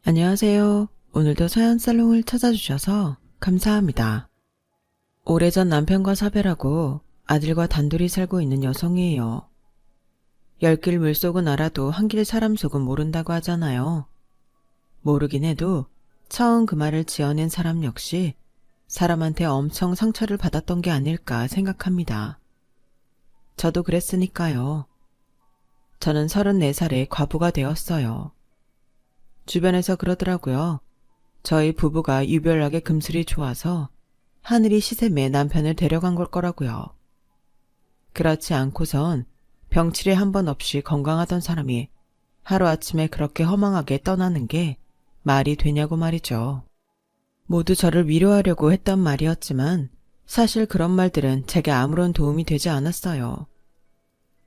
안녕하세요. 오늘도 서연살롱을 찾아주셔서 감사합니다. 오래전 남편과 사별하고 아들과 단둘이 살고 있는 여성이에요. 열 길 물속은 알아도 한 길 사람 속은 모른다고 하잖아요. 모르긴 해도 처음 그 말을 지어낸 사람 역시 사람한테 엄청 상처를 받았던 게 아닐까 생각합니다. 저도 그랬으니까요. 저는 34살에 과부가 되었어요. 주변에서 그러더라고요. 저희 부부가 유별나게 금슬이 좋아서 하늘이 시샘에 남편을 데려간 걸 거라고요. 그렇지 않고선 병치레 한 번 없이 건강하던 사람이 하루아침에 그렇게 허망하게 떠나는 게 말이 되냐고 말이죠. 모두 저를 위로하려고 했던 말이었지만 사실 그런 말들은 제게 아무런 도움이 되지 않았어요.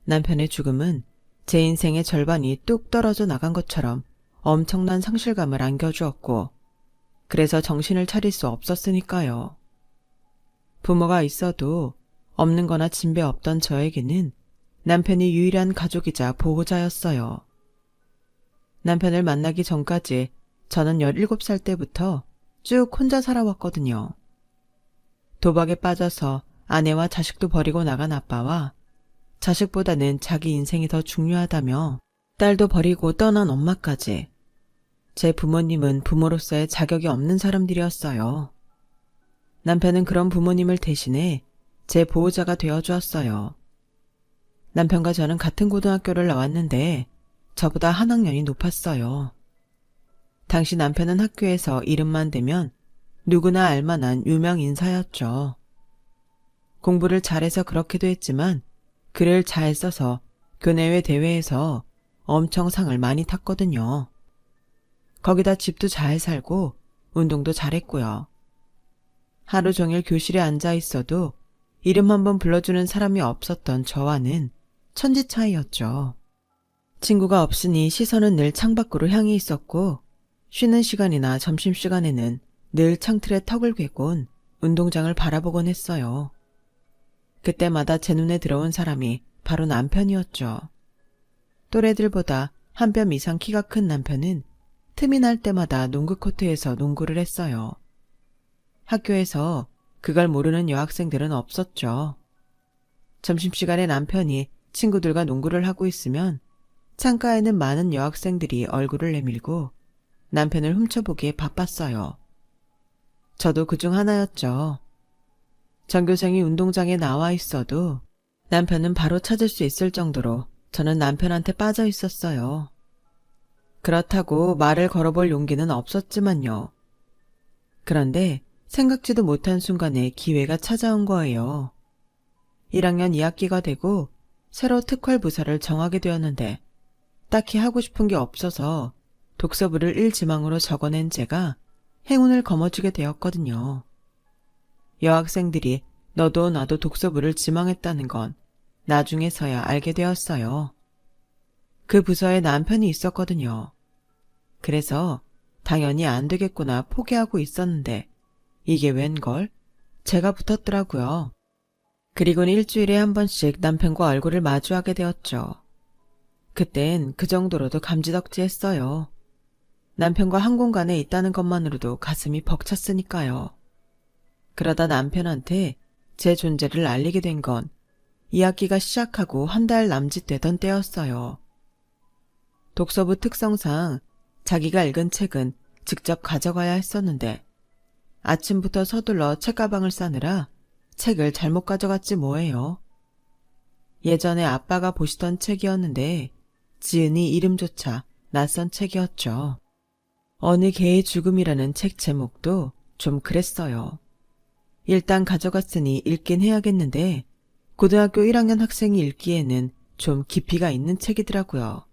남편의 죽음은 제 인생의 절반이 뚝 떨어져 나간 것처럼 엄청난 상실감을 안겨주었고 그래서 정신을 차릴 수 없었으니까요. 부모가 있어도 없는 거나 진배 없던 저에게는 남편이 유일한 가족이자 보호자였어요. 남편을 만나기 전까지 저는 17살 때부터 쭉 혼자 살아왔거든요. 도박에 빠져서 아내와 자식도 버리고 나간 아빠와 자식보다는 자기 인생이 더 중요하다며 딸도 버리고 떠난 엄마까지 제 부모님은 부모로서의 자격이 없는 사람들이었어요. 남편은 그런 부모님을 대신해 제 보호자가 되어주었어요. 남편과 저는 같은 고등학교를 나왔는데 저보다 한 학년이 높았어요. 당시 남편은 학교에서 이름만 대면 누구나 알만한 유명 인사였죠. 공부를 잘해서 그렇기도 했지만 글을 잘 써서 교내외 대회에서 엄청 상을 많이 탔거든요. 거기다 집도 잘 살고 운동도 잘했고요. 하루 종일 교실에 앉아 있어도 이름 한번 불러주는 사람이 없었던 저와는 천지 차이였죠. 친구가 없으니 시선은 늘 창밖으로 향해 있었고 쉬는 시간이나 점심시간에는 늘 창틀에 턱을 괴곤 운동장을 바라보곤 했어요. 그때마다 제 눈에 들어온 사람이 바로 남편이었죠. 또래들보다 한 뼘 이상 키가 큰 남편은 틈이 날 때마다 농구 코트에서 농구를 했어요. 학교에서 그걸 모르는 여학생들은 없었죠. 점심시간에 남편이 친구들과 농구를 하고 있으면 창가에는 많은 여학생들이 얼굴을 내밀고 남편을 훔쳐보기에 바빴어요. 저도 그중 하나였죠. 전교생이 운동장에 나와 있어도 남편은 바로 찾을 수 있을 정도로 저는 남편한테 빠져 있었어요. 그렇다고 말을 걸어볼 용기는 없었지만요. 그런데 생각지도 못한 순간에 기회가 찾아온 거예요. 1학년 2학기가 되고 새로 특활 부서를 정하게 되었는데 딱히 하고 싶은 게 없어서 독서부를 일지망으로 적어낸 제가 행운을 거머쥐게 되었거든요. 여학생들이 너도 나도 독서부를 지망했다는 건 나중에서야 알게 되었어요. 그 부서에 남편이 있었거든요. 그래서 당연히 안 되겠구나 포기하고 있었는데 이게 웬걸? 제가 붙었더라고요. 그리고는 일주일에 한 번씩 남편과 얼굴을 마주하게 되었죠. 그땐 그 정도로도 감지덕지했어요. 남편과 한 공간에 있다는 것만으로도 가슴이 벅찼으니까요. 그러다 남편한테 제 존재를 알리게 된 건 2학기가 시작하고 한 달 남짓 되던 때였어요. 독서부 특성상 자기가 읽은 책은 직접 가져가야 했었는데 아침부터 서둘러 책가방을 싸느라 책을 잘못 가져갔지 뭐예요. 예전에 아빠가 보시던 책이었는데 지은이 이름조차 낯선 책이었죠. 어느 개의 죽음이라는 책 제목도 좀 그랬어요. 일단 가져갔으니 읽긴 해야겠는데 고등학교 1학년 학생이 읽기에는 좀 깊이가 있는 책이더라고요.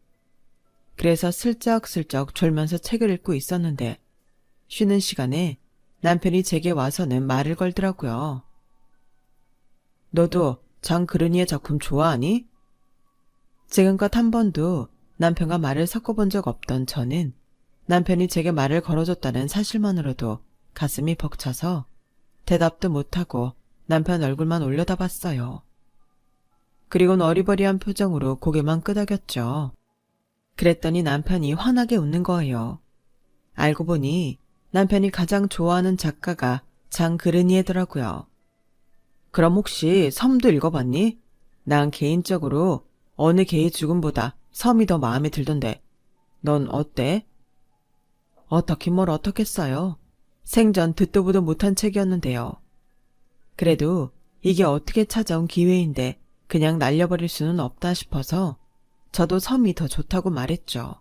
그래서 슬쩍슬쩍 졸면서 책을 읽고 있었는데 쉬는 시간에 남편이 제게 와서는 말을 걸더라고요. 너도 장그르니의 작품 좋아하니? 지금껏 한 번도 남편과 말을 섞어본 적 없던 저는 남편이 제게 말을 걸어줬다는 사실만으로도 가슴이 벅차서 대답도 못하고 남편 얼굴만 올려다봤어요. 그리고는 어리버리한 표정으로 고개만 끄덕였죠. 그랬더니 남편이 환하게 웃는 거예요. 알고 보니 남편이 가장 좋아하는 작가가 장그르니에더라고요. 그럼 혹시 섬도 읽어봤니? 난 개인적으로 어느 개의 죽음보다 섬이 더 마음에 들던데. 넌 어때? 어떻긴 뭘 어떻겠어요. 생전 듣도 보도 못한 책이었는데요. 그래도 이게 어떻게 찾아온 기회인데 그냥 날려버릴 수는 없다 싶어서 저도 섬이 더 좋다고 말했죠.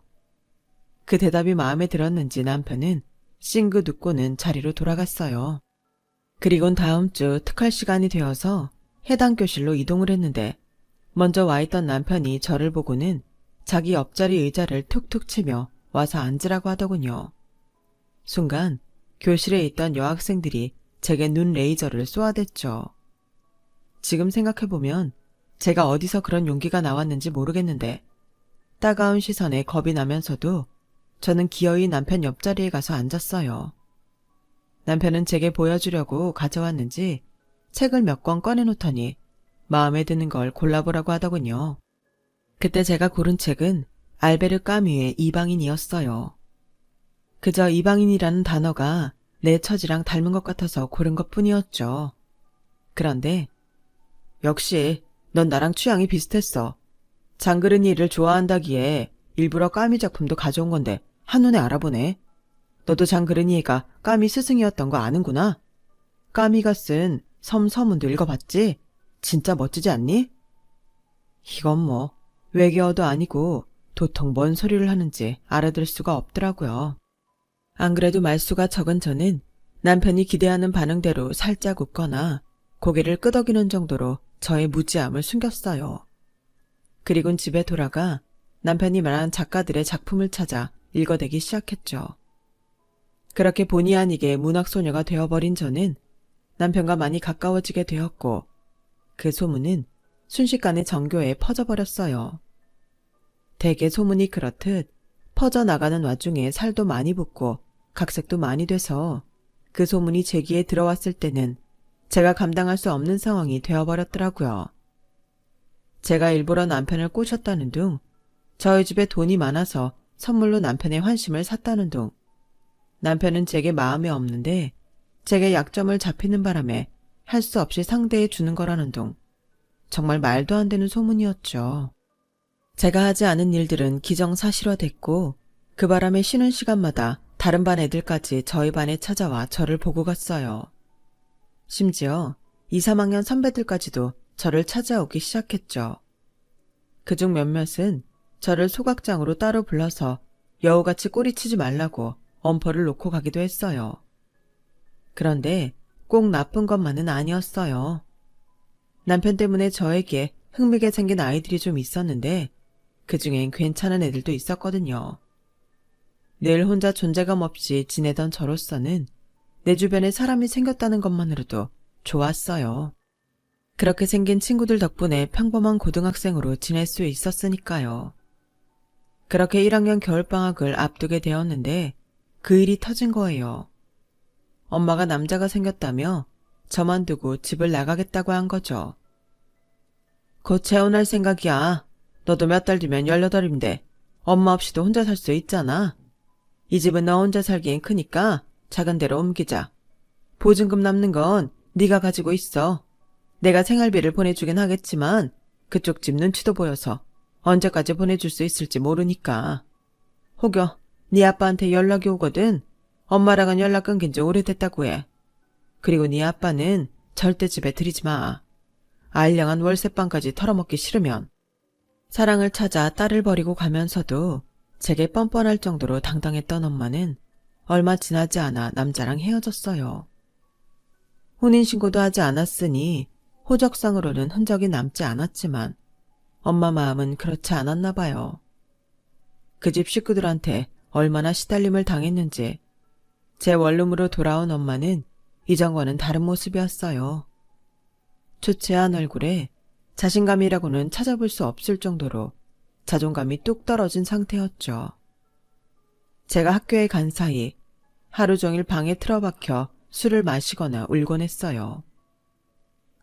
그 대답이 마음에 들었는지 남편은 싱긋 웃고는 자리로 돌아갔어요. 그리곤 다음 주 특할 시간이 되어서 해당 교실로 이동을 했는데 먼저 와 있던 남편이 저를 보고는 자기 옆자리 의자를 툭툭 치며 와서 앉으라고 하더군요. 순간 교실에 있던 여학생들이 제게 눈 레이저를 쏘아댔죠. 지금 생각해보면 제가 어디서 그런 용기가 나왔는지 모르겠는데 따가운 시선에 겁이 나면서도 저는 기어이 남편 옆자리에 가서 앉았어요. 남편은 제게 보여주려고 가져왔는지 책을 몇 권 꺼내놓더니 마음에 드는 걸 골라보라고 하더군요. 그때 제가 고른 책은 알베르 까뮈의 이방인이었어요. 그저 이방인이라는 단어가 내 처지랑 닮은 것 같아서 고른 것뿐이었죠. 그런데 역시 넌 나랑 취향이 비슷했어. 장그르니를 좋아한다기에 일부러 까미 작품도 가져온 건데 한눈에 알아보네. 너도 장그르니가 까미 스승이었던 거 아는구나. 까미가 쓴 섬서문도 읽어봤지? 진짜 멋지지 않니? 이건 뭐 외계어도 아니고 도통 뭔 소리를 하는지 알아들 수가 없더라고요. 안 그래도 말수가 적은 저는 남편이 기대하는 반응대로 살짝 웃거나 고개를 끄덕이는 정도로 저의 무지함을 숨겼어요. 그리곤 집에 돌아가 남편이 말한 작가들의 작품을 찾아 읽어대기 시작했죠. 그렇게 본의 아니게 문학소녀가 되어버린 저는 남편과 많이 가까워지게 되었고 그 소문은 순식간에 전교에 퍼져버렸어요. 대개 소문이 그렇듯 퍼져나가는 와중에 살도 많이 붙고 각색도 많이 돼서 그 소문이 제 귀에 들어왔을 때는 제가 감당할 수 없는 상황이 되어버렸더라고요. 제가 일부러 남편을 꼬셨다는 둥, 저희 집에 돈이 많아서 선물로 남편의 환심을 샀다는 둥, 남편은 제게 마음에 없는데 제게 약점을 잡히는 바람에 할 수 없이 상대해 주는 거라는 둥, 정말 말도 안 되는 소문이었죠. 제가 하지 않은 일들은 기정사실화됐고 그 바람에 쉬는 시간마다 다른 반 애들까지 저희 반에 찾아와 저를 보고 갔어요. 심지어 2, 3학년 선배들까지도 저를 찾아오기 시작했죠. 그중 몇몇은 저를 소각장으로 따로 불러서 여우같이 꼬리치지 말라고 엄포를 놓고 가기도 했어요. 그런데 꼭 나쁜 것만은 아니었어요. 남편 때문에 저에게 흥미게 생긴 아이들이 좀 있었는데 그중엔 괜찮은 애들도 있었거든요. 늘 혼자 존재감 없이 지내던 저로서는 내 주변에 사람이 생겼다는 것만으로도 좋았어요. 그렇게 생긴 친구들 덕분에 평범한 고등학생으로 지낼 수 있었으니까요. 그렇게 1학년 겨울방학을 앞두게 되었는데 그 일이 터진 거예요. 엄마가 남자가 생겼다며 저만 두고 집을 나가겠다고 한 거죠. 곧 재혼할 생각이야. 너도 몇 달 뒤면 18인데 엄마 없이도 혼자 살 수 있잖아. 이 집은 너 혼자 살기엔 크니까 작은 데로 옮기자. 보증금 남는 건 네가 가지고 있어. 내가 생활비를 보내주긴 하겠지만 그쪽 집 눈치도 보여서 언제까지 보내줄 수 있을지 모르니까. 혹여 네 아빠한테 연락이 오거든. 엄마랑은 연락 끊긴 지 오래됐다고 해. 그리고 네 아빠는 절대 집에 들이지 마. 알량한 월세방까지 털어먹기 싫으면. 사랑을 찾아 딸을 버리고 가면서도 제게 뻔뻔할 정도로 당당했던 엄마는 얼마 지나지 않아 남자랑 헤어졌어요. 혼인신고도 하지 않았으니 호적상으로는 흔적이 남지 않았지만 엄마 마음은 그렇지 않았나 봐요. 그 집 식구들한테 얼마나 시달림을 당했는지 제 원룸으로 돌아온 엄마는 이전과는 다른 모습이었어요. 초췌한 얼굴에 자신감이라고는 찾아볼 수 없을 정도로 자존감이 뚝 떨어진 상태였죠. 제가 학교에 간 사이 하루 종일 방에 틀어박혀 술을 마시거나 울곤 했어요.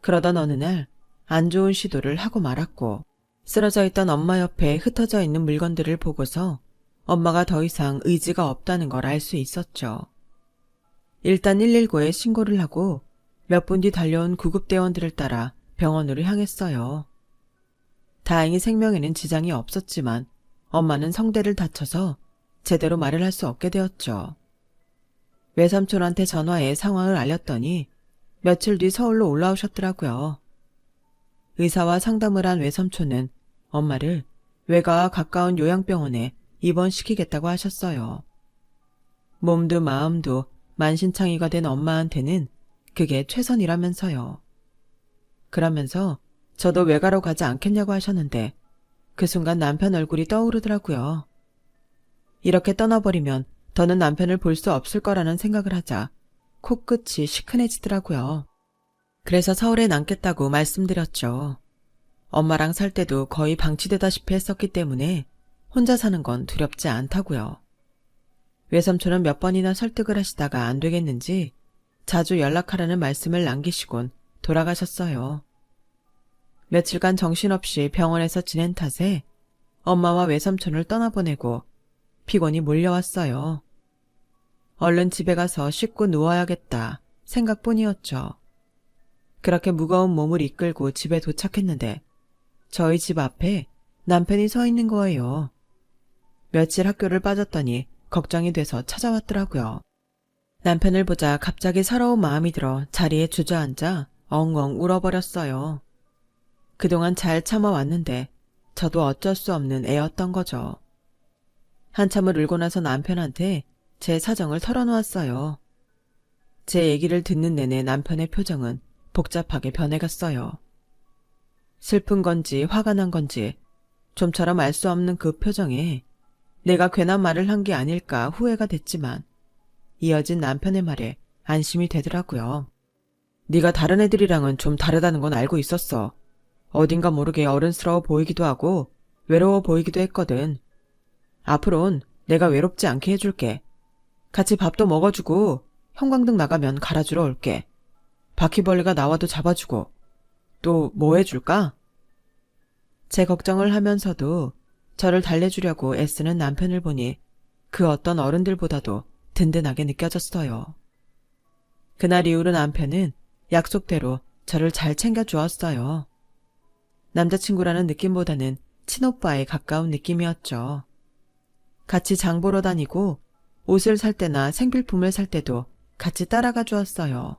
그러던 어느 날 안 좋은 시도를 하고 말았고 쓰러져 있던 엄마 옆에 흩어져 있는 물건들을 보고서 엄마가 더 이상 의지가 없다는 걸 알 수 있었죠. 일단 119에 신고를 하고 몇 분 뒤 달려온 구급대원들을 따라 병원으로 향했어요. 다행히 생명에는 지장이 없었지만 엄마는 성대를 다쳐서 제대로 말을 할 수 없게 되었죠. 외삼촌한테 전화해 상황을 알렸더니 며칠 뒤 서울로 올라오셨더라고요. 의사와 상담을 한 외삼촌은 엄마를 외가와 가까운 요양병원에 입원시키겠다고 하셨어요. 몸도 마음도 만신창이가 된 엄마한테는 그게 최선이라면서요. 그러면서 저도 외가로 가지 않겠냐고 하셨는데 그 순간 남편 얼굴이 떠오르더라고요. 이렇게 떠나버리면 더는 남편을 볼 수 없을 거라는 생각을 하자 코끝이 시큰해지더라고요. 그래서 서울에 남겠다고 말씀드렸죠. 엄마랑 살 때도 거의 방치되다시피 했었기 때문에 혼자 사는 건 두렵지 않다고요. 외삼촌은 몇 번이나 설득을 하시다가 안 되겠는지 자주 연락하라는 말씀을 남기시곤 돌아가셨어요. 며칠간 정신없이 병원에서 지낸 탓에 엄마와 외삼촌을 떠나보내고 피곤이 몰려왔어요. 얼른 집에 가서 씻고 누워야겠다 생각뿐이었죠. 그렇게 무거운 몸을 이끌고 집에 도착했는데 저희 집 앞에 남편이 서 있는 거예요. 며칠 학교를 빠졌더니 걱정이 돼서 찾아왔더라고요. 남편을 보자 갑자기 서러운 마음이 들어 자리에 주저앉아 엉엉 울어버렸어요. 그동안 잘 참아왔는데 저도 어쩔 수 없는 애였던 거죠. 한참을 울고 나서 남편한테 제 사정을 털어놓았어요. 제 얘기를 듣는 내내 남편의 표정은 복잡하게 변해갔어요. 슬픈 건지 화가 난 건지 좀처럼 알 수 없는 그 표정에 내가 괜한 말을 한 게 아닐까 후회가 됐지만 이어진 남편의 말에 안심이 되더라고요. 네가 다른 애들이랑은 좀 다르다는 건 알고 있었어. 어딘가 모르게 어른스러워 보이기도 하고 외로워 보이기도 했거든. 앞으론 내가 외롭지 않게 해줄게. 같이 밥도 먹어주고 형광등 나가면 갈아주러 올게. 바퀴벌레가 나와도 잡아주고 또 뭐 해줄까? 제 걱정을 하면서도 저를 달래주려고 애쓰는 남편을 보니 그 어떤 어른들보다도 든든하게 느껴졌어요. 그날 이후로 남편은 약속대로 저를 잘 챙겨주었어요. 남자친구라는 느낌보다는 친오빠에 가까운 느낌이었죠. 같이 장 보러 다니고 옷을 살 때나 생필품을 살 때도 같이 따라가 주었어요.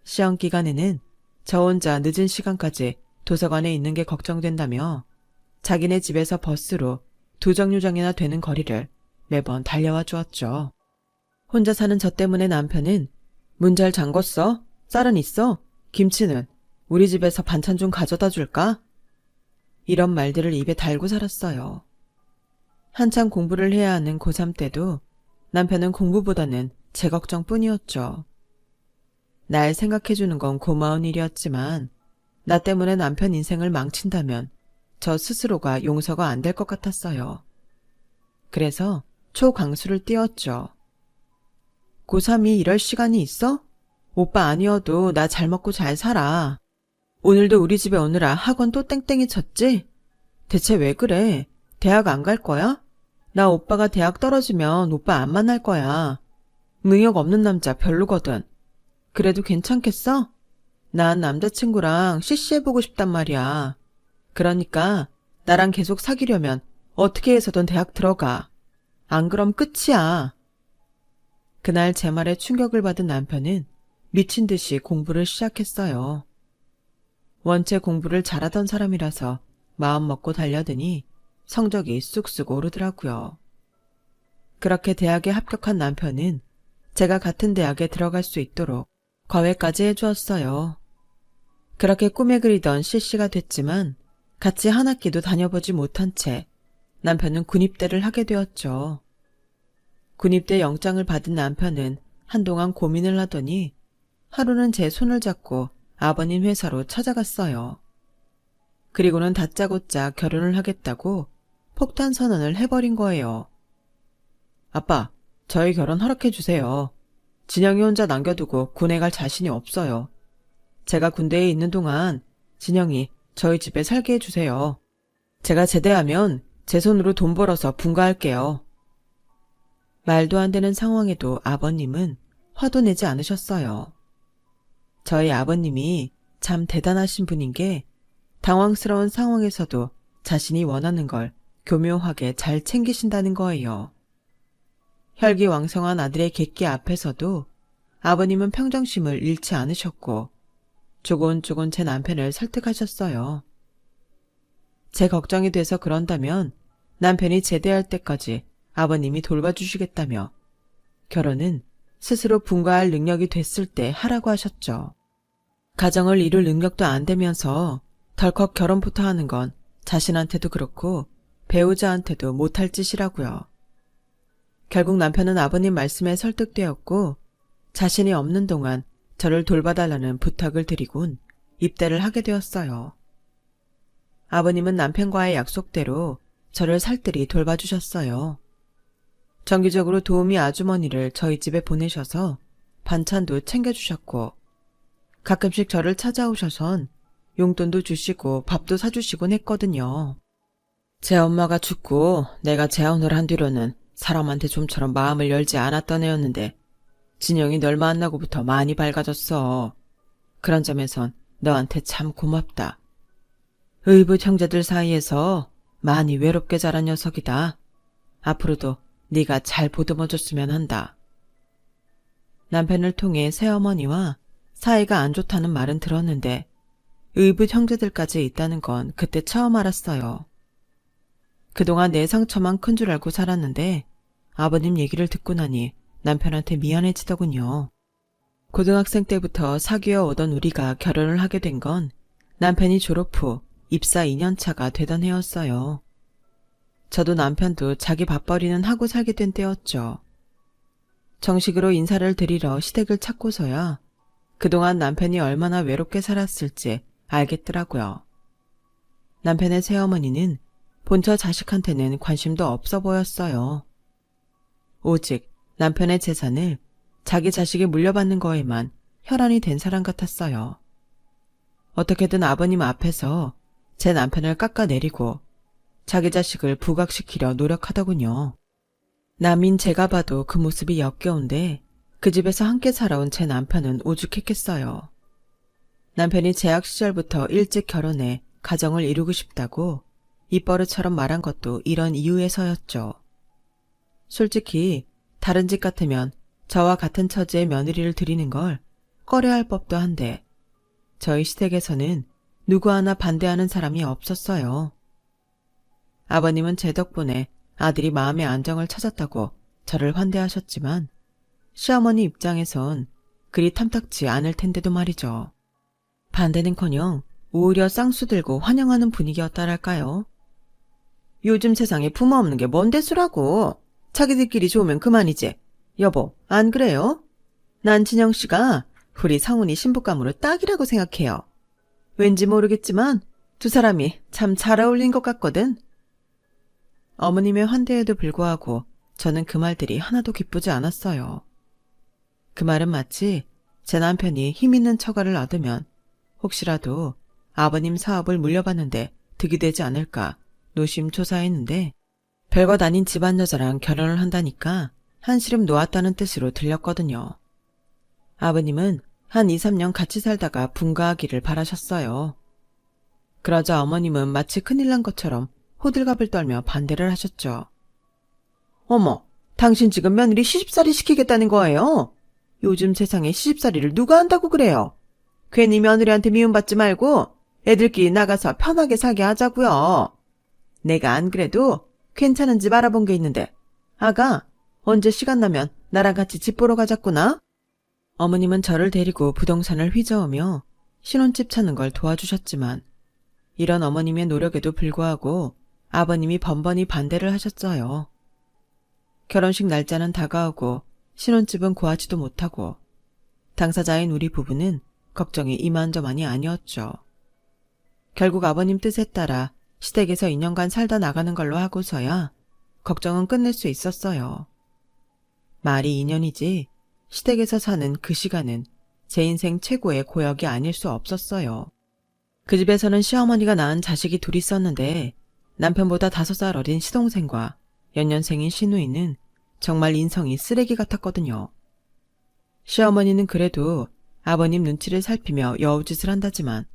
시험 기간에는 저 혼자 늦은 시간까지 도서관에 있는 게 걱정된다며 자기네 집에서 버스로 2정류장이나 되는 거리를 매번 달려와 주었죠. 혼자 사는 저 때문에 남편은 문 잘 잠궜어? 쌀은 있어? 김치는? 우리 집에서 반찬 좀 가져다 줄까? 이런 말들을 입에 달고 살았어요. 한창 공부를 해야 하는 고3 때도 남편은 공부보다는 제 걱정뿐이었죠. 날 생각해주는 건 고마운 일이었지만 나 때문에 남편 인생을 망친다면 저 스스로가 용서가 안 될 것 같았어요. 그래서 초강수를 띄웠죠. 고3이 이럴 시간이 있어? 오빠 아니어도 나 잘 먹고 잘 살아. 오늘도 우리 집에 오느라 학원 또 땡땡이 쳤지? 대체 왜 그래? 대학 안 갈 거야? 나 오빠가 대학 떨어지면 오빠 안 만날 거야. 능력 없는 남자 별로거든. 그래도 괜찮겠어? 난 남자친구랑 CC해보고 싶단 말이야. 그러니까 나랑 계속 사귀려면 어떻게 해서든 대학 들어가. 안 그럼 끝이야. 그날 제 말에 충격을 받은 남편은 미친 듯이 공부를 시작했어요. 원체 공부를 잘하던 사람이라서 마음 먹고 달려드니 성적이 쑥쑥 오르더라고요. 그렇게 대학에 합격한 남편은 제가 같은 대학에 들어갈 수 있도록 과외까지 해주었어요. 그렇게 꿈에 그리던 CC가 됐지만 같이 한 학기도 다녀보지 못한 채 남편은 군입대를 하게 되었죠. 군입대 영장을 받은 남편은 한동안 고민을 하더니 하루는 제 손을 잡고 아버님 회사로 찾아갔어요. 그리고는 다짜고짜 결혼을 하겠다고 폭탄 선언을 해버린 거예요. 아빠, 저희 결혼 허락해주세요. 진영이 혼자 남겨두고 군에 갈 자신이 없어요. 제가 군대에 있는 동안 진영이 저희 집에 살게 해주세요. 제가 제대하면 제 손으로 돈 벌어서 분가할게요. 말도 안 되는 상황에도 아버님은 화도 내지 않으셨어요. 저희 아버님이 참 대단하신 분인 게 당황스러운 상황에서도 자신이 원하는 걸 교묘하게 잘 챙기신다는 거예요. 혈기왕성한 아들의 객기 앞에서도 아버님은 평정심을 잃지 않으셨고 조곤조곤 제 남편을 설득하셨어요. 제 걱정이 돼서 그런다면 남편이 제대할 때까지 아버님이 돌봐주시겠다며 결혼은 스스로 분가할 능력이 됐을 때 하라고 하셨죠. 가정을 이룰 능력도 안 되면서 덜컥 결혼부터 하는 건 자신한테도 그렇고 배우자한테도 못할 짓이라고요. 결국 남편은 아버님 말씀에 설득되었고 자신이 없는 동안 저를 돌봐달라는 부탁을 드리곤 입대를 하게 되었어요. 아버님은 남편과의 약속대로 저를 살뜰히 돌봐주셨어요. 정기적으로 도우미 아주머니를 저희 집에 보내셔서 반찬도 챙겨주셨고 가끔씩 저를 찾아오셔선 용돈도 주시고 밥도 사주시곤 했거든요. 제 엄마가 죽고 내가 재혼을 한 뒤로는 사람한테 좀처럼 마음을 열지 않았던 애였는데 진영이 널 만나고부터 많이 밝아졌어. 그런 점에선 너한테 참 고맙다. 의붓 형제들 사이에서 많이 외롭게 자란 녀석이다. 앞으로도 네가 잘 보듬어줬으면 한다. 남편을 통해 새어머니와 사이가 안 좋다는 말은 들었는데 의붓 형제들까지 있다는 건 그때 처음 알았어요. 그동안 내 상처만 큰 줄 알고 살았는데 아버님 얘기를 듣고 나니 남편한테 미안해지더군요. 고등학생 때부터 사귀어 오던 우리가 결혼을 하게 된 건 남편이 졸업 후 입사 2년차가 되던 해였어요. 저도 남편도 자기 밥벌이는 하고 살게 된 때였죠. 정식으로 인사를 드리러 시댁을 찾고서야 그동안 남편이 얼마나 외롭게 살았을지 알겠더라고요. 남편의 새어머니는 본처 자식한테는 관심도 없어 보였어요. 오직 남편의 재산을 자기 자식이 물려받는 거에만 혈안이 된 사람 같았어요. 어떻게든 아버님 앞에서 제 남편을 깎아내리고 자기 자식을 부각시키려 노력하더군요. 남인 제가 봐도 그 모습이 역겨운데 그 집에서 함께 살아온 제 남편은 오죽했겠어요. 남편이 재학 시절부터 일찍 결혼해 가정을 이루고 싶다고 입버릇처럼 말한 것도 이런 이유에서였죠. 솔직히 다른 집 같으면 저와 같은 처지의 며느리를 들이는 걸 꺼려할 법도 한데 저희 시댁에서는 누구 하나 반대하는 사람이 없었어요. 아버님은 제 덕분에 아들이 마음의 안정을 찾았다고 저를 환대하셨지만 시어머니 입장에선 그리 탐탁지 않을 텐데도 말이죠. 반대는커녕 오히려 쌍수 들고 환영하는 분위기였다랄까요. 요즘 세상에 부모 없는 게 뭔 대수라고. 자기들끼리 좋으면 그만이지. 여보, 안 그래요? 난 진영씨가 우리 성훈이 신부감으로 딱이라고 생각해요. 왠지 모르겠지만 두 사람이 참 잘 어울린 것 같거든. 어머님의 환대에도 불구하고 저는 그 말들이 하나도 기쁘지 않았어요. 그 말은 마치 제 남편이 힘있는 처가를 얻으면 혹시라도 아버님 사업을 물려받는데 득이 되지 않을까 노심초사했는데 별것 아닌 집안 여자랑 결혼을 한다니까 한시름 놓았다는 뜻으로 들렸거든요. 아버님은 한 2, 3년 같이 살다가 분가하기를 바라셨어요. 그러자 어머님은 마치 큰일 난 것처럼 호들갑을 떨며 반대를 하셨죠. 어머, 당신 지금 며느리 시집살이 시키겠다는 거예요? 요즘 세상에 시집살이를 누가 한다고 그래요? 괜히 며느리한테 미움받지 말고 애들끼리 나가서 편하게 살게 하자고요. 내가 안 그래도 괜찮은 집 알아본 게 있는데 아가, 언제 시간 나면 나랑 같이 집 보러 가자꾸나? 어머님은 저를 데리고 부동산을 휘저으며 신혼집 찾는 걸 도와주셨지만 이런 어머님의 노력에도 불구하고 아버님이 번번이 반대를 하셨어요. 결혼식 날짜는 다가오고 신혼집은 구하지도 못하고 당사자인 우리 부부는 걱정이 이만저만이 아니었죠. 결국 아버님 뜻에 따라 시댁에서 2년간 살다 나가는 걸로 하고서야 걱정은 끝낼 수 있었어요. 말이 2년이지 시댁에서 사는 그 시간은 제 인생 최고의 고역이 아닐 수 없었어요. 그 집에서는 시어머니가 낳은 자식이 둘 있었는데 남편보다 5살 어린 시동생과 연년생인 시누이는 정말 인성이 쓰레기 같았거든요. 시어머니는 그래도 아버님 눈치를 살피며 여우짓을 한다지만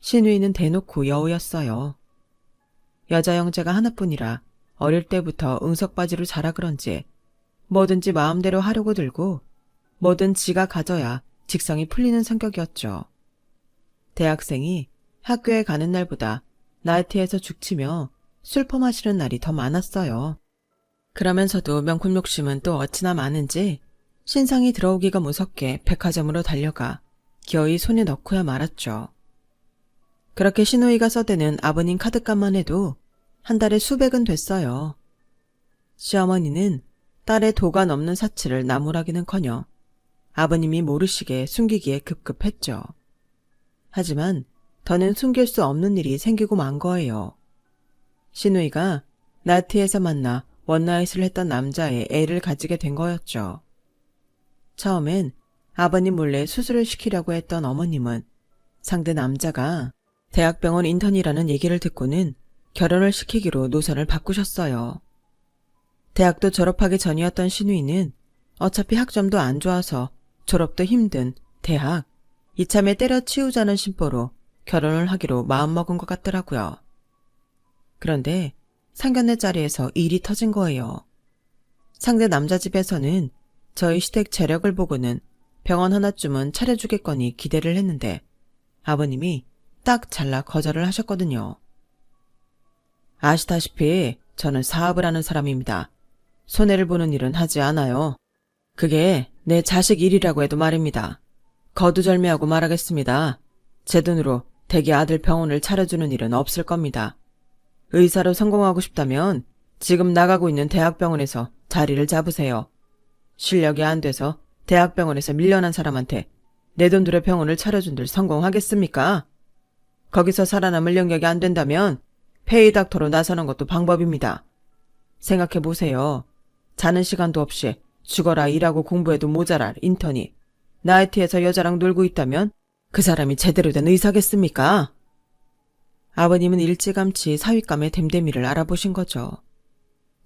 시누이는 대놓고 여우였어요. 여자 형제가 하나뿐이라 어릴 때부터 응석바지로 자라 그런지 뭐든지 마음대로 하려고 들고 뭐든 지가 가져야 직성이 풀리는 성격이었죠. 대학생이 학교에 가는 날보다 나이트에서 죽치며 술 퍼마시는 날이 더 많았어요. 그러면서도 명품 욕심은 또 어찌나 많은지 신상이 들어오기가 무섭게 백화점으로 달려가 기어이 손에 넣고야 말았죠. 그렇게 시누이가 써대는 아버님 카드값만 해도 한 달에 수백은 됐어요. 시어머니는 딸의 도가 넘는 사치를 나무라기는커녕 아버님이 모르시게 숨기기에 급급했죠. 하지만 더는 숨길 수 없는 일이 생기고 만 거예요. 시누이가 나이트에서 만나 원나잇을 했던 남자의 애를 가지게 된 거였죠. 처음엔 아버님 몰래 수술을 시키려고 했던 어머님은 상대 남자가 대학병원 인턴이라는 얘기를 듣고는 결혼을 시키기로 노선을 바꾸셨어요. 대학도 졸업하기 전이었던 시누이는 어차피 학점도 안 좋아서 졸업도 힘든 대학, 이참에 때려치우자는 심보로 결혼을 하기로 마음먹은 것 같더라고요. 그런데 상견례 자리에서 일이 터진 거예요. 상대 남자 집에서는 저희 시댁 재력을 보고는 병원 하나쯤은 차려주겠거니 기대를 했는데 아버님이 딱 잘라 거절을 하셨거든요. 아시다시피 저는 사업을 하는 사람입니다. 손해를 보는 일은 하지 않아요. 그게 내 자식 일이라고 해도 말입니다. 거두절미하고 말하겠습니다. 제 돈으로 대기 아들 병원을 차려주는 일은 없을 겁니다. 의사로 성공하고 싶다면 지금 나가고 있는 대학병원에서 자리를 잡으세요. 실력이 안 돼서 대학병원에서 밀려난 사람한테 내 돈 들여 병원을 차려준들 성공하겠습니까? 거기서 살아남을 영역이 안 된다면 페이닥터로 나서는 것도 방법입니다. 생각해보세요. 자는 시간도 없이 죽어라 일하고 공부해도 모자랄 인턴이 나이트에서 여자랑 놀고 있다면 그 사람이 제대로 된 의사겠습니까? 아버님은 일찌감치 사윗감의 댐댐이를 알아보신 거죠.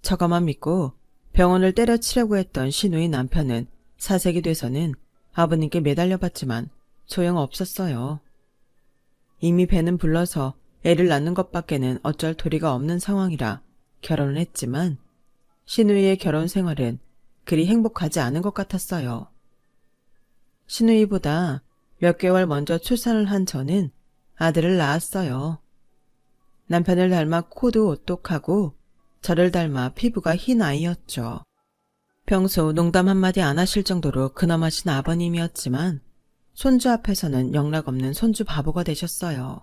처가만 믿고 병원을 때려치려고 했던 시누이 남편은 사색이 돼서는 아버님께 매달려봤지만 소용없었어요. 이미 배는 불러서 애를 낳는 것밖에는 어쩔 도리가 없는 상황이라 결혼을 했지만 시누이의 결혼 생활은 그리 행복하지 않은 것 같았어요. 시누이보다 몇 개월 먼저 출산을 한 저는 아들을 낳았어요. 남편을 닮아 코도 오똑하고 저를 닮아 피부가 흰 아이였죠. 평소 농담 한마디 안 하실 정도로 근엄하신 아버님이었지만 손주 앞에서는 영락없는 손주 바보가 되셨어요.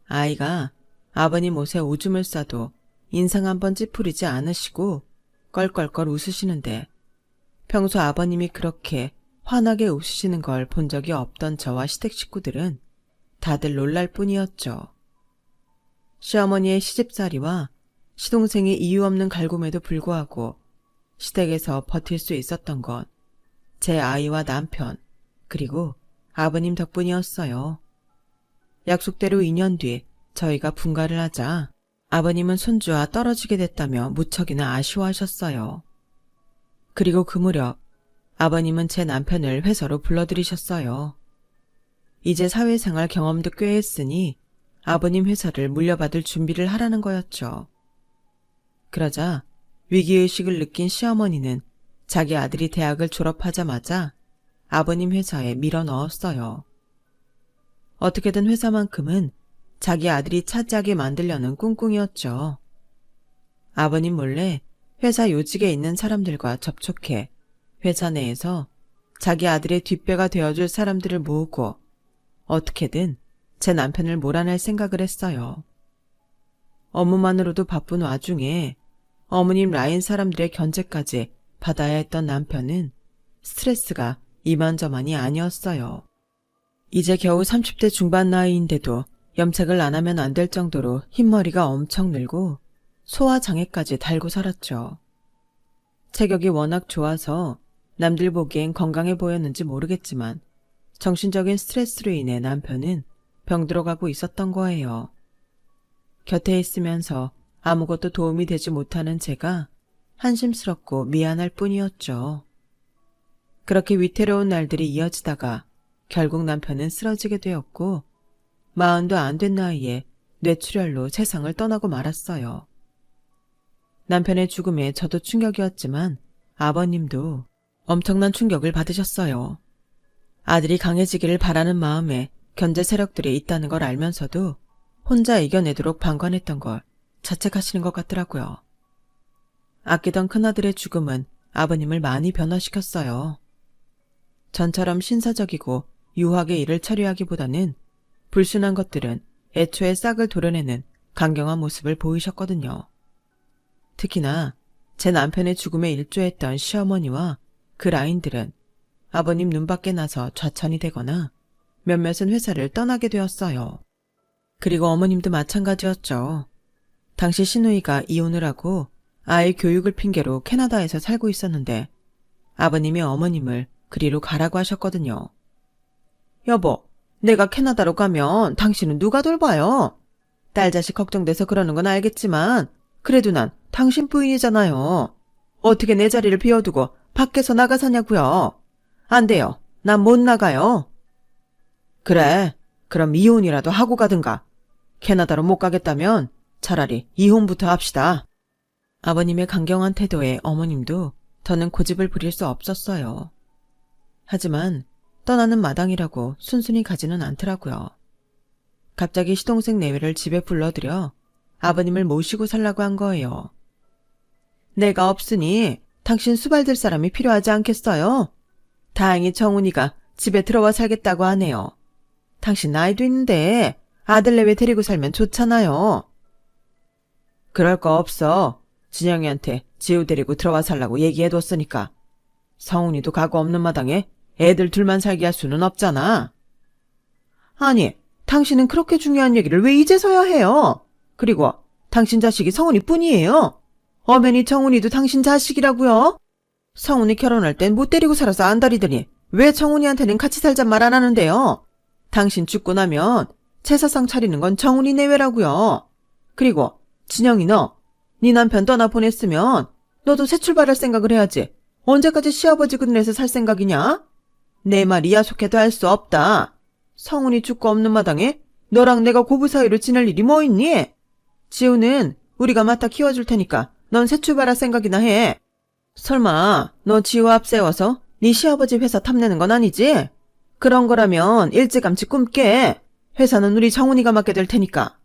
아이가 아버님 옷에 오줌을 싸도 인상 한번 찌푸리지 않으시고 껄껄껄 웃으시는데 평소 아버님이 그렇게 환하게 웃으시는 걸 본 적이 없던 저와 시댁 식구들은 다들 놀랄 뿐이었죠. 시어머니의 시집살이와 시동생의 이유 없는 갈굼에도 불구하고 시댁에서 버틸 수 있었던 건 제 아이와 남편 그리고 아버님 덕분이었어요. 약속대로 2년 뒤 저희가 분가를 하자 아버님은 손주와 떨어지게 됐다며 무척이나 아쉬워하셨어요. 그리고 그 무렵 아버님은 제 남편을 회사로 불러들이셨어요. 이제 사회생활 경험도 꽤 했으니 아버님 회사를 물려받을 준비를 하라는 거였죠. 그러자 위기의식을 느낀 시어머니는 자기 아들이 대학을 졸업하자마자 아버님 회사에 밀어 넣었어요. 어떻게든 회사만큼은 자기 아들이 차지하게 만들려는 꿍꿍이었죠. 아버님 몰래 회사 요직에 있는 사람들과 접촉해 회사 내에서 자기 아들의 뒷배가 되어줄 사람들을 모으고 어떻게든 제 남편을 몰아낼 생각을 했어요. 업무만으로도 바쁜 와중에 어머님 라인 사람들의 견제까지 받아야 했던 남편은 스트레스가 이만저만이 아니었어요. 이제 겨우 30대 중반 나이인데도 염색을 안 하면 안 될 정도로 흰머리가 엄청 늘고 소화장애까지 달고 살았죠. 체격이 워낙 좋아서 남들 보기엔 건강해 보였는지 모르겠지만 정신적인 스트레스로 인해 남편은 병들어가고 있었던 거예요. 곁에 있으면서 아무것도 도움이 되지 못하는 제가 한심스럽고 미안할 뿐이었죠. 그렇게 위태로운 날들이 이어지다가 결국 남편은 쓰러지게 되었고 40도 안 된 나이에 뇌출혈로 세상을 떠나고 말았어요. 남편의 죽음에 저도 충격이었지만 아버님도 엄청난 충격을 받으셨어요. 아들이 강해지기를 바라는 마음에 견제 세력들이 있다는 걸 알면서도 혼자 이겨내도록 방관했던 걸 자책하시는 것 같더라고요. 아끼던 큰아들의 죽음은 아버님을 많이 변화시켰어요. 전처럼 신사적이고 유하게 일을 처리하기보다는 불순한 것들은 애초에 싹을 도려내는 강경한 모습을 보이셨거든요. 특히나 제 남편의 죽음에 일조했던 시어머니와 그 라인들은 아버님 눈밖에 나서 좌천이 되거나 몇몇은 회사를 떠나게 되었어요. 그리고 어머님도 마찬가지였죠. 당시 시누이가 이혼을 하고 아이 교육을 핑계로 캐나다에서 살고 있었는데 아버님이 어머님을 그리로 가라고 하셨거든요. 여보, 내가 캐나다로 가면 당신은 누가 돌봐요? 딸 자식 걱정돼서 그러는 건 알겠지만 그래도 난 당신 부인이잖아요. 어떻게 내 자리를 비워두고 밖에서 나가 사냐고요. 안 돼요. 난 못 나가요. 그래, 그럼 이혼이라도 하고 가든가. 캐나다로 못 가겠다면 차라리 이혼부터 합시다. 아버님의 강경한 태도에 어머님도 더는 고집을 부릴 수 없었어요. 하지만 떠나는 마당이라고 순순히 가지는 않더라고요. 갑자기 시동생 내외를 집에 불러들여 아버님을 모시고 살라고 한 거예요. 내가 없으니 당신 수발들 사람이 필요하지 않겠어요? 다행히 정훈이가 집에 들어와 살겠다고 하네요. 당신 나이도 있는데 아들 내외 데리고 살면 좋잖아요. 그럴 거 없어. 진영이한테 지우 데리고 들어와 살라고 얘기해뒀으니까. 성훈이도 가고 없는 마당에 애들 둘만 살게 할 수는 없잖아. 아니, 당신은 그렇게 중요한 얘기를 왜 이제서야 해요? 그리고 당신 자식이 성훈이 뿐이에요. 엄연히 정훈이도 당신 자식이라고요? 성훈이 결혼할 땐 못 데리고 살아서 안달이더니 왜 정훈이한테는 같이 살자 말 안 하는데요? 당신 죽고 나면 제사상 차리는 건 정훈이 내외라고요. 그리고 진영이 네 남편 떠나보냈으면 너도 새 출발할 생각을 해야지. 언제까지 시아버지 그늘에서 살 생각이냐? 내 말 야속해도 할 수 없다. 성훈이 죽고 없는 마당에 너랑 내가 고부 사이로 지낼 일이 뭐 있니? 지우는 우리가 맡아 키워줄 테니까 넌 새 출발할 생각이나 해. 설마 너 지우 앞세워서 네 시아버지 회사 탐내는 건 아니지? 그런 거라면 일찌감치 꿈깨. 회사는 우리 정훈이가 맡게 될 테니까.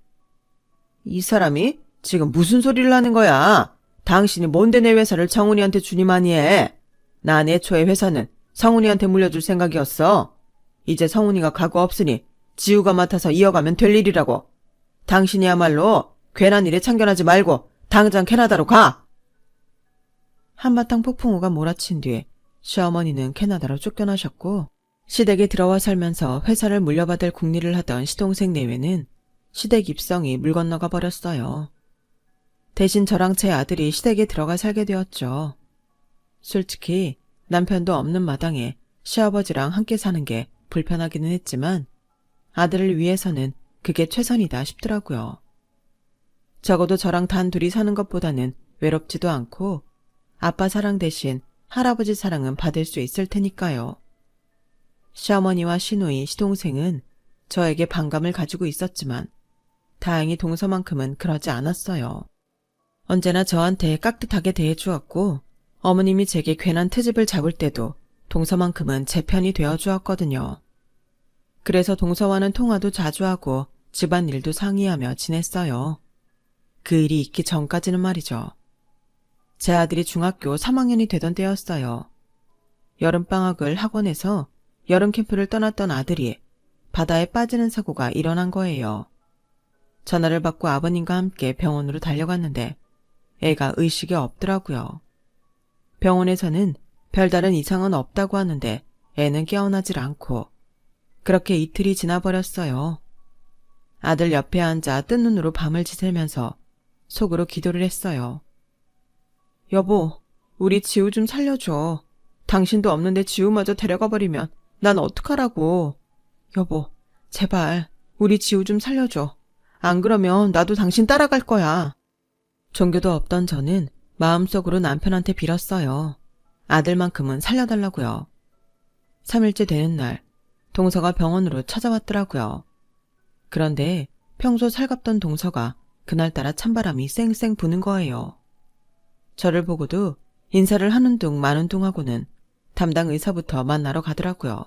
이 사람이 지금 무슨 소리를 하는 거야? 당신이 뭔데 내 회사를 정훈이한테 주니 많이 해. 난 애초에 회사는 성훈이한테 물려줄 생각이었어. 이제 성훈이가 가고 없으니 지우가 맡아서 이어가면 될 일이라고. 당신이야말로 괜한 일에 참견하지 말고 당장 캐나다로 가. 한바탕 폭풍우가 몰아친 뒤에 시어머니는 캐나다로 쫓겨나셨고 시댁에 들어와 살면서 회사를 물려받을 궁리를 하던 시동생 내외는 시댁 입성이 물 건너가 버렸어요. 대신 저랑 제 아들이 시댁에 들어가 살게 되었죠. 솔직히 남편도 없는 마당에 시아버지랑 함께 사는 게 불편하기는 했지만 아들을 위해서는 그게 최선이다 싶더라고요. 적어도 저랑 단둘이 사는 것보다는 외롭지도 않고 아빠 사랑 대신 할아버지 사랑은 받을 수 있을 테니까요. 시어머니와 시누이, 시동생은 저에게 반감을 가지고 있었지만 다행히 동서만큼은 그러지 않았어요. 언제나 저한테 깍듯하게 대해주었고 어머님이 제게 괜한 트집을 잡을 때도 동서만큼은 제 편이 되어주었거든요. 그래서 동서와는 통화도 자주 하고 집안일도 상의하며 지냈어요. 그 일이 있기 전까지는 말이죠. 제 아들이 중학교 3학년이 되던 때였어요. 여름방학을 학원에서 여름 캠프를 떠났던 아들이 바다에 빠지는 사고가 일어난 거예요. 전화를 받고 아버님과 함께 병원으로 달려갔는데 애가 의식이 없더라고요. 병원에서는 별다른 이상은 없다고 하는데 애는 깨어나질 않고 그렇게 이틀이 지나버렸어요. 아들 옆에 앉아 뜬 눈으로 밤을 지새면서 속으로 기도를 했어요. 여보, 우리 지우 좀 살려줘. 당신도 없는데 지우마저 데려가 버리면 난 어떡하라고. 여보, 제발 우리 지우 좀 살려줘. 안 그러면 나도 당신 따라갈 거야. 종교도 없던 저는 마음속으로 남편한테 빌었어요. 아들만큼은 살려달라고요. 3일째 되는 날, 동서가 병원으로 찾아왔더라고요. 그런데 평소 살갑던 동서가 그날따라 찬바람이 쌩쌩 부는 거예요. 저를 보고도 인사를 하는 둥 마는 둥 하고는 담당 의사부터 만나러 가더라고요.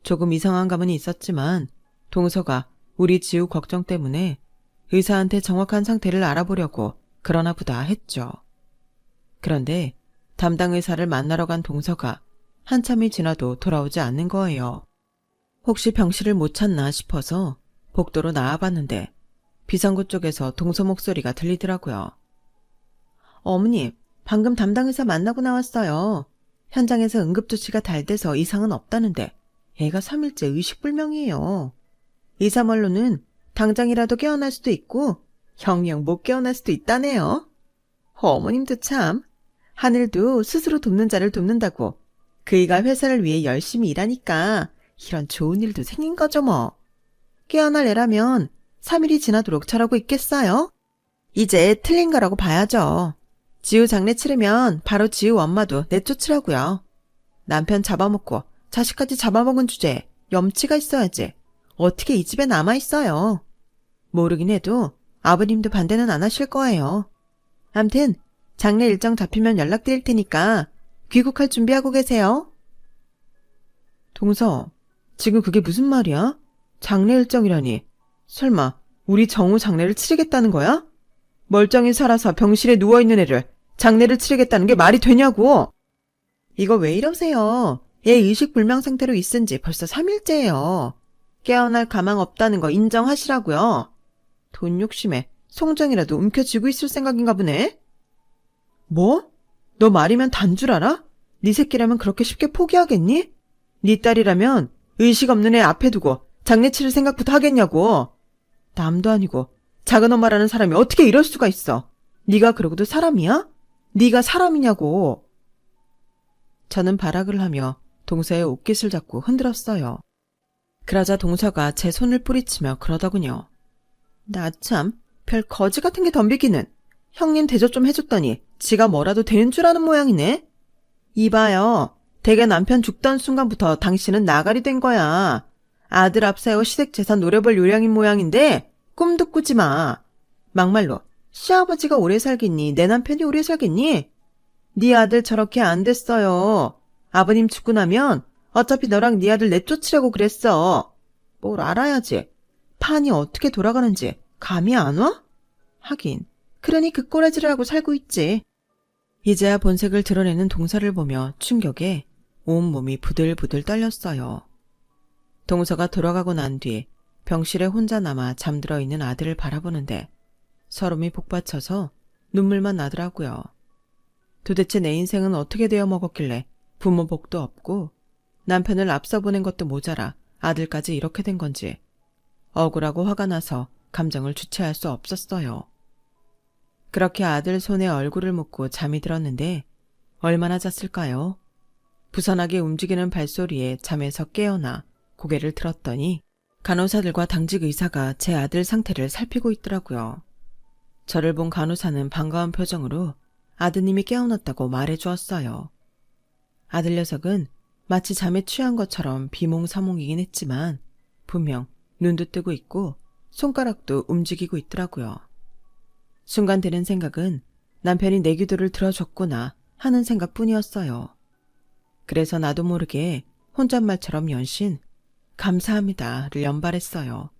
조금 이상한 감은 있었지만 동서가 우리 지우 걱정 때문에 의사한테 정확한 상태를 알아보려고 그러나 보다 했죠. 그런데 담당 의사를 만나러 간 동서가 한참이 지나도 돌아오지 않는 거예요. 혹시 병실을 못 찾나 싶어서 복도로 나와봤는데 비상구 쪽에서 동서 목소리가 들리더라고요. 어머님, 방금 담당 의사 만나고 나왔어요. 현장에서 응급조치가 잘 돼서 이상은 없다는데 애가 3일째 의식불명이에요. 의사 말로는 당장이라도 깨어날 수도 있고 영영 못 깨어날 수도 있다네요. 어머님도 참, 하늘도 스스로 돕는 자를 돕는다고 그이가 회사를 위해 열심히 일하니까 이런 좋은 일도 생긴 거죠 뭐. 깨어날 애라면 3일이 지나도록 저러고 있겠어요? 이제 틀린 거라고 봐야죠. 지우 장례 치르면 바로 지우 엄마도 내쫓으라고요. 남편 잡아먹고 자식까지 잡아먹은 주제에 염치가 있어야지. 어떻게 이 집에 남아있어요. 모르긴 해도 아버님도 반대는 안 하실 거예요. 암튼 장례 일정 잡히면 연락드릴 테니까 귀국할 준비하고 계세요. 동서, 지금 그게 무슨 말이야? 장례 일정이라니. 설마 우리 정우 장례를 치르겠다는 거야? 멀쩡히 살아서 병실에 누워있는 애를 장례를 치르겠다는 게 말이 되냐고. 이거 왜 이러세요? 얘 의식불명 상태로 있은 지 벌써 3일째예요. 깨어날 가망 없다는 거 인정하시라고요. 돈 욕심에 송정이라도 움켜쥐고 있을 생각인가 보네. 뭐? 너 말이면 단 줄 알아? 네 새끼라면 그렇게 쉽게 포기하겠니? 네 딸이라면 의식 없는 애 앞에 두고 장례 치를 생각부터 하겠냐고. 남도 아니고 작은 엄마라는 사람이 어떻게 이럴 수가 있어. 네가 그러고도 사람이야? 네가 사람이냐고. 저는 발악을 하며 동서의 옷깃을 잡고 흔들었어요. 그러자 동서가 제 손을 뿌리치며 그러더군요. 나 참, 별 거지 같은 게 덤비기는. 형님 대접 좀 해줬더니 지가 뭐라도 되는 줄 아는 모양이네. 이봐요. 대개 남편 죽던 순간부터 당신은 나가리 된 거야. 아들 앞세워 시댁재산 노려볼 요량인 모양인데 꿈도 꾸지 마. 막말로 시아버지가 오래 살겠니? 내 남편이 오래 살겠니? 네 아들 저렇게 안 됐어요. 아버님 죽고 나면 어차피 너랑 네 아들 내쫓으려고 그랬어. 뭘 알아야지. 판이 어떻게 돌아가는지 감이 안 와? 하긴 그러니 그 꼬라지를 하고 살고 있지. 이제야 본색을 드러내는 동서를 보며 충격에 온몸이 부들부들 떨렸어요. 동서가 돌아가고 난 뒤 병실에 혼자 남아 잠들어 있는 아들을 바라보는데 서름이 복받쳐서 눈물만 나더라고요. 도대체 내 인생은 어떻게 되어 먹었길래 부모 복도 없고 남편을 앞서 보낸 것도 모자라 아들까지 이렇게 된 건지 억울하고 화가 나서 감정을 주체할 수 없었어요. 그렇게 아들 손에 얼굴을 묻고 잠이 들었는데 얼마나 잤을까요? 부산하게 움직이는 발소리에 잠에서 깨어나 고개를 들었더니 간호사들과 당직 의사가 제 아들 상태를 살피고 있더라고요. 저를 본 간호사는 반가운 표정으로 아드님이 깨어났다고 말해주었어요. 아들 녀석은 마치 잠에 취한 것처럼 비몽사몽이긴 했지만 분명 눈도 뜨고 있고 손가락도 움직이고 있더라고요. 순간 드는 생각은 남편이 내 기도를 들어줬구나 하는 생각뿐이었어요. 그래서 나도 모르게 혼잣말처럼 연신 감사합니다를 연발했어요.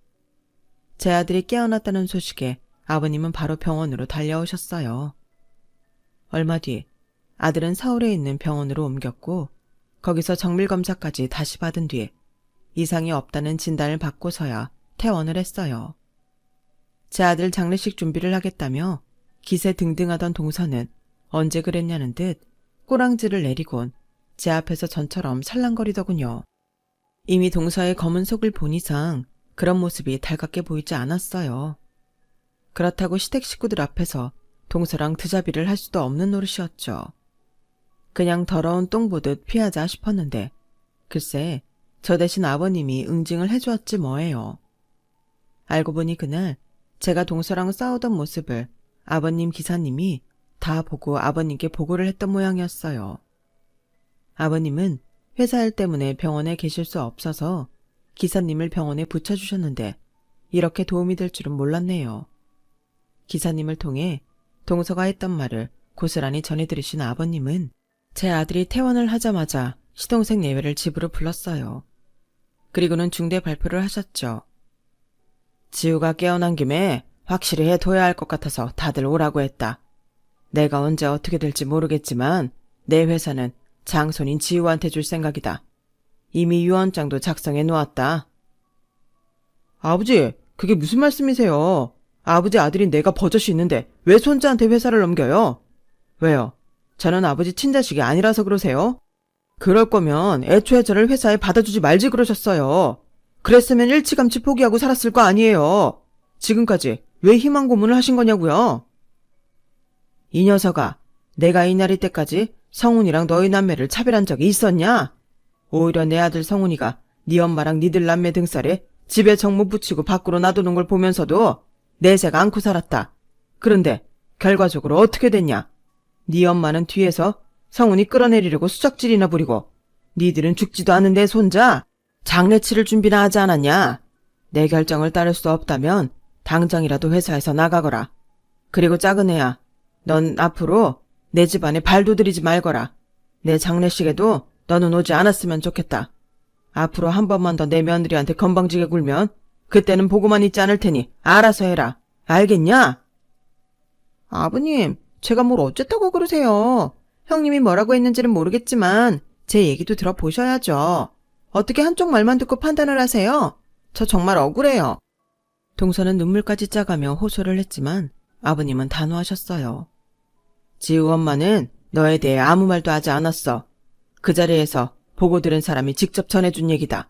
제 아들이 깨어났다는 소식에 아버님은 바로 병원으로 달려오셨어요. 얼마 뒤 아들은 서울에 있는 병원으로 옮겼고 거기서 정밀검사까지 다시 받은 뒤 이상이 없다는 진단을 받고서야 퇴원을 했어요. 제 아들 장례식 준비를 하겠다며 기세 등등하던 동서는 언제 그랬냐는 듯 꼬랑지를 내리곤 제 앞에서 전처럼 살랑거리더군요. 이미 동서의 검은 속을 본 이상 그런 모습이 달갑게 보이지 않았어요. 그렇다고 시댁 식구들 앞에서 동서랑 드자비를 할 수도 없는 노릇이었죠. 그냥 더러운 똥 보듯 피하자 싶었는데 글쎄 저 대신 아버님이 응징을 해주었지 뭐예요. 알고 보니 그날 제가 동서랑 싸우던 모습을 아버님 기사님이 다 보고 아버님께 보고를 했던 모양이었어요. 아버님은 회사 일 때문에 병원에 계실 수 없어서 기사님을 병원에 붙여주셨는데 이렇게 도움이 될 줄은 몰랐네요. 기사님을 통해 동서가 했던 말을 고스란히 전해 들으신 아버님은 제 아들이 퇴원을 하자마자 시동생 내외를 집으로 불렀어요. 그리고는 중대 발표를 하셨죠. 지우가 깨어난 김에 확실히 해둬야 할 것 같아서 다들 오라고 했다. 내가 언제 어떻게 될지 모르겠지만 내 회사는 장손인 지우한테 줄 생각이다. 이미 유언장도 작성해 놓았다. 아버지, 그게 무슨 말씀이세요? 아버지 아들인 내가 버젓이 있는데 왜 손자한테 회사를 넘겨요? 왜요? 저는 아버지 친자식이 아니라서 그러세요? 그럴 거면 애초에 저를 회사에 받아주지 말지 그러셨어요. 그랬으면 일찌감치 포기하고 살았을 거 아니에요. 지금까지 왜 희망 고문을 하신 거냐고요? 이 녀석아, 내가 이 나이 때까지 성훈이랑 너희 남매를 차별한 적이 있었냐? 오히려 내 아들 성훈이가 네 엄마랑 니들 남매 등살에 집에 정못 붙이고 밖으로 놔두는 걸 보면서도 내색 않고 살았다. 그런데 결과적으로 어떻게 됐냐? 네 엄마는 뒤에서 성훈이 끌어내리려고 수작질이나 부리고 니들은 죽지도 않은 내 손자 장례치를 준비나 하지 않았냐? 내 결정을 따를 수 없다면 당장이라도 회사에서 나가거라. 그리고 작은 애야, 넌 앞으로 내 집안에 발도 들이지 말거라. 내 장례식에도 너는 오지 않았으면 좋겠다. 앞으로 한 번만 더 내 며느리한테 건방지게 굴면 그때는 보고만 있지 않을 테니 알아서 해라. 알겠냐? 아버님, 제가 뭘 어쨌다고 그러세요. 형님이 뭐라고 했는지는 모르겠지만 제 얘기도 들어보셔야죠. 어떻게 한쪽 말만 듣고 판단을 하세요? 저 정말 억울해요. 동서는 눈물까지 짜가며 호소를 했지만 아버님은 단호하셨어요. 지우 엄마는 너에 대해 아무 말도 하지 않았어. 그 자리에서 보고 들은 사람이 직접 전해준 얘기다.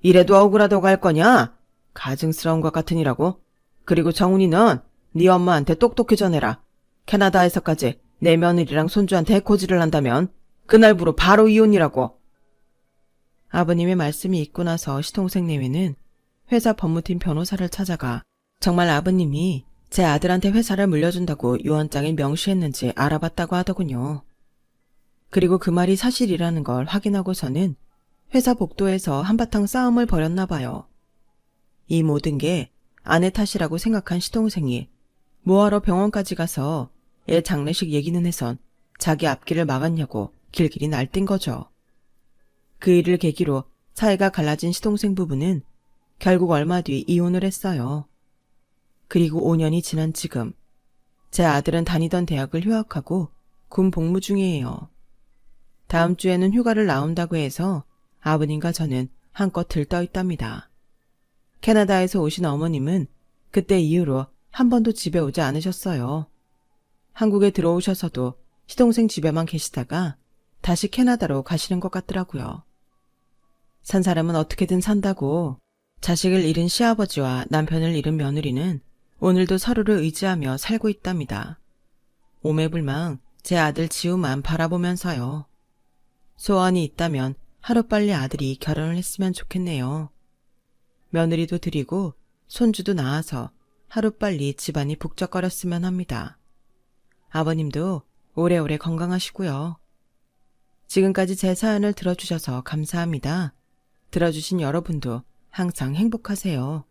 이래도 억울하다고 할 거냐? 가증스러운 것 같으니라고. 그리고 정훈이 넌 네 엄마한테 똑똑히 전해라. 캐나다에서까지 내 며느리랑 손주한테 해코지를 한다면 그날부로 바로 이혼이라고. 아버님의 말씀이 있고 나서 시동생 내외는 회사 법무팀 변호사를 찾아가 정말 아버님이 제 아들한테 회사를 물려준다고 유언장에 명시했는지 알아봤다고 하더군요. 그리고 그 말이 사실이라는 걸 확인하고서는 회사 복도에서 한바탕 싸움을 벌였나 봐요. 이 모든 게 아내 탓이라고 생각한 시동생이 뭐하러 병원까지 가서 애 장례식 얘기는 해선 자기 앞길을 막았냐고 길길이 날뛴 거죠. 그 일을 계기로 사이가 갈라진 시동생 부부는 결국 얼마 뒤 이혼을 했어요. 그리고 5년이 지난 지금 제 아들은 다니던 대학을 휴학하고 군 복무 중이에요. 다음 주에는 휴가를 나온다고 해서 아버님과 저는 한껏 들떠 있답니다. 캐나다에서 오신 어머님은 그때 이후로 한 번도 집에 오지 않으셨어요. 한국에 들어오셔서도 시동생 집에만 계시다가 다시 캐나다로 가시는 것 같더라고요. 산 사람은 어떻게든 산다고 자식을 잃은 시아버지와 남편을 잃은 며느리는 오늘도 서로를 의지하며 살고 있답니다. 오매불망 제 아들 지우만 바라보면서요. 소원이 있다면 하루빨리 아들이 결혼을 했으면 좋겠네요. 며느리도 드리고 손주도 낳아서 하루빨리 집안이 북적거렸으면 합니다. 아버님도 오래오래 건강하시고요. 지금까지 제 사연을 들어주셔서 감사합니다. 들어주신 여러분도 항상 행복하세요.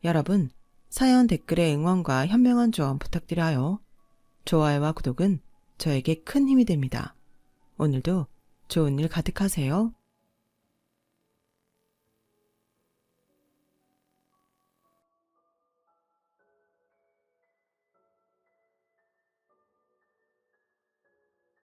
여러분, 사연 댓글에 응원과 현명한 조언 부탁드려요. 좋아요와 구독은 저에게 큰 힘이 됩니다. 오늘도 좋은 일 가득하세요.